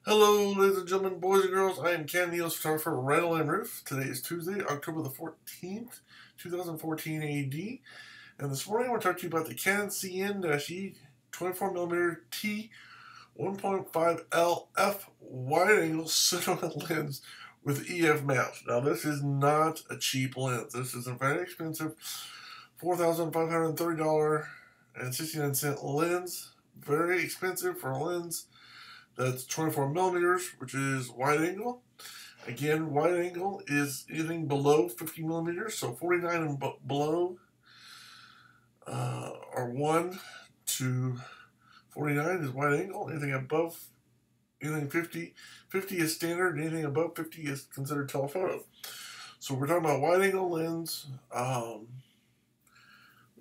Hello, ladies and gentlemen, boys and girls. I am Canon photographer Randall and Rueff. Today is Tuesday, October the 14th, 2014 AD. And this morning I want to talk to you about the Canon Cine 24mm T1.5 LF wide angle cinema lens with EF mount. Now, this is not a cheap lens. This is a very expensive $4,530.69 lens. Very expensive for a lens that's 24 millimeters, which is wide angle. Again, wide angle is anything below 50 millimeters, so 49 and below are 1 to 49 is wide angle. Anything above, anything 50 is standard. Anything above 50 is considered telephoto. So we're talking about wide angle lens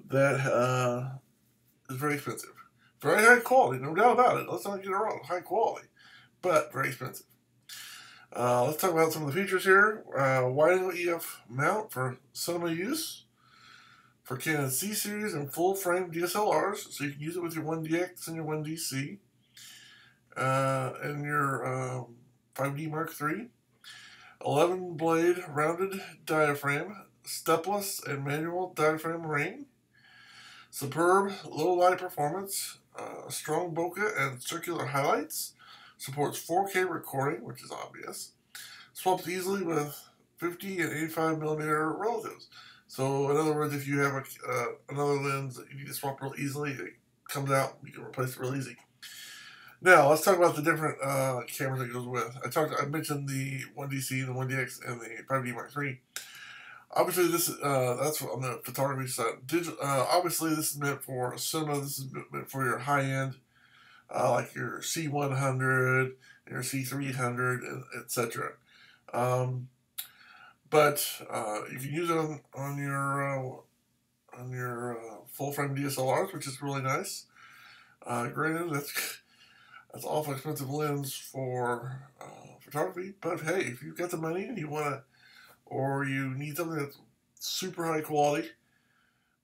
that is very expensive. Very high quality, no doubt about it. Let's not get it wrong. High quality, but very expensive. Let's talk about some of the features here. Wide angle EF mount for cinema use for Canon C series and full frame DSLRs, so you can use it with your 1DX and your 1DC and your 5D Mark III. 11 blade rounded diaphragm, stepless and manual diaphragm ring. Superb low light performance, strong bokeh and circular highlights. Supports 4K recording, which is obvious. Swaps easily with 50 and 85 millimeter relatives. So in other words, if you have another lens that you need to swap real easily, it comes out, you can replace it real easy. Now let's talk about the different cameras it goes with. I mentioned the 1DC, the 1DX, and the 5D Mark III. Obviously, this that's on the photography side. Obviously, this is meant for cinema. This is meant for your high end, like your C100, your C300, etc. But you can use it on your full frame DSLRs, which is really nice. Granted, that's awful expensive lens for photography, but hey, if you've got the money and you want to, or you need something that's super high quality,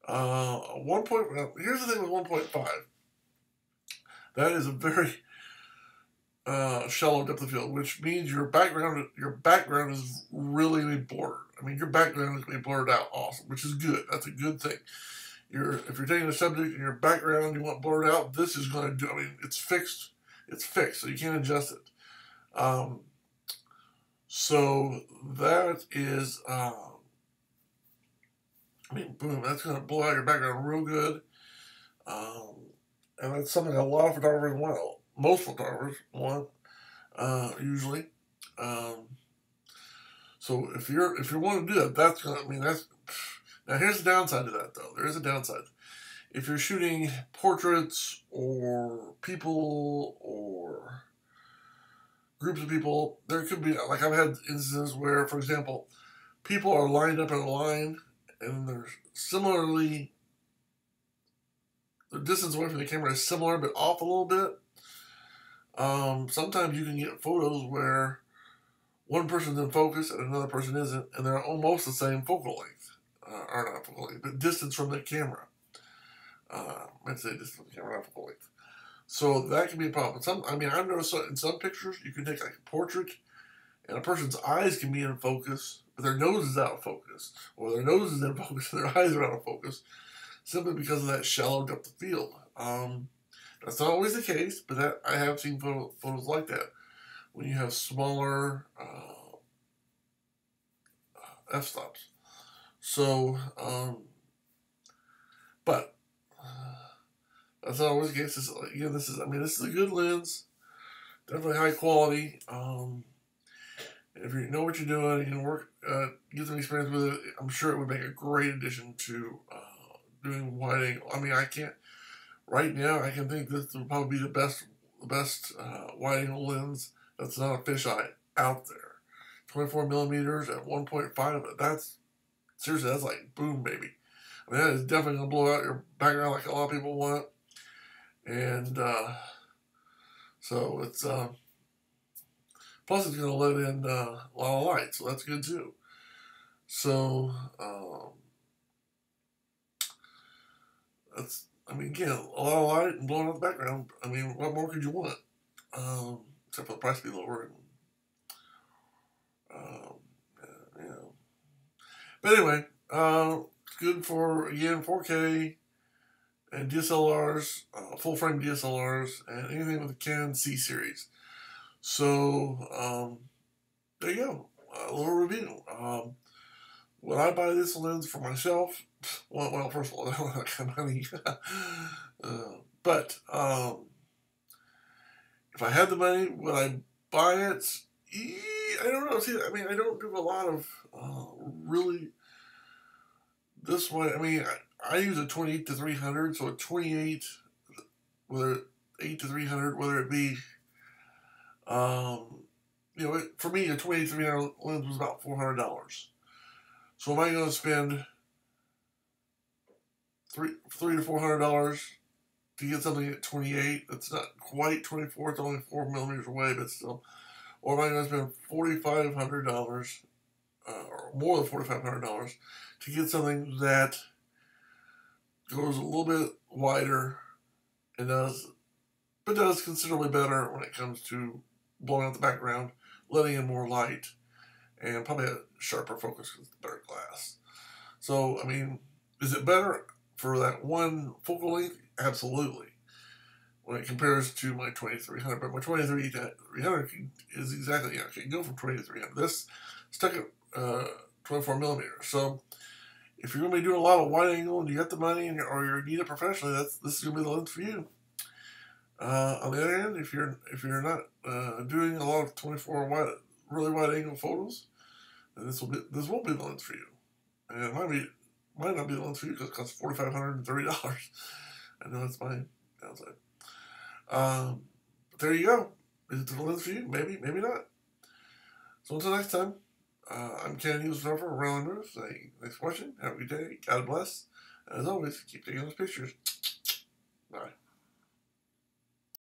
here's the thing with 1.5. That is a very shallow depth of field, which means your background is really blurred. I mean, your background is going to be blurred out, awesome, which is good. That's a good thing. If you're taking a subject and your background you want blurred out, this is going to do. I mean, it's fixed. It's fixed, so you can't adjust it. So that is, boom, that's going to blow out your background real good. And that's something a lot of photographers want. Most photographers want, usually. So if you want to do that, that's going to, now here's the downside to that, though. There is a downside. If you're shooting portraits or people or groups of people, there could be, like I've had instances where, for example, people are lined up in a line and they're similarly, the distance away from the camera is similar but off a little bit. Sometimes you can get photos where one person's in focus and another person isn't, and they're almost the same focal length, or not focal length, but distance from the camera. I'd say distance from the camera, not focal length. So that can be a problem. I've noticed in some pictures you can take like a portrait, and a person's eyes can be in focus, but their nose is out of focus, or their nose is in focus and their eyes are out of focus, simply because of that shallow depth of field. That's not always the case, but I have seen photos like that when you have smaller f-stops. So, but that's not always the case. This is a good lens, definitely high quality. If you know what you're doing, you can work, get some experience with it. I'm sure it would make a great addition to doing wide angle. Right now, I can think this would probably be the best wide angle lens that's not a fisheye out there. 24 millimeters at 1.5. Seriously, that's like boom, baby. That is definitely gonna blow out your background like a lot of people want. And so it's plus it's gonna let in a lot of light, so that's good too. So again, a lot of light and blowing out the background. What more could you want? except for the price be lower. And, you know. But anyway, it's good for, again, 4K and DSLRs, full frame DSLRs, and anything with the Canon C series. So, there you go. A little review. Would I buy this lens for myself? Well, first of all, I don't have that kind of money. But if I had the money, would I buy it? I don't know. See, I mean, I don't do a lot of really this way. I mean, I use a 28 to 300, so a 28, whether 8 to 300, whether it be, you know, for me, a 28 to 300 lens was about $400. So am I going to spend $300 to $400 to get something at 28? That's not quite 24. It's only 4 millimeters away, but still. Or am I going to spend $4,500 or more than $4,500 to get something that goes a little bit wider and does considerably better when it comes to blowing out the background, letting in more light, and probably a sharper focus because it's better glass. So, I mean, is it better for that one focal length? Absolutely. When it compares to my 2300, but my 2300 is exactly, I can go from 20 to 300. This stuck at 24 millimeters. So, if you're going to be doing a lot of wide angle and you got the money or you need it professionally, this is going to be the lens for you. On the other hand, if you're not doing a lot of 24 really wide angle photos, then this won't be the lens for you. And it might not be the lens for you because it costs $4,530. I know that's my downside. But there you go. Is it the lens for you? Maybe, maybe not. So until next time, I'm Canon user photographer, Randall. Thanks for watching. Have a good day. God bless. And as always, keep taking those pictures. Bye.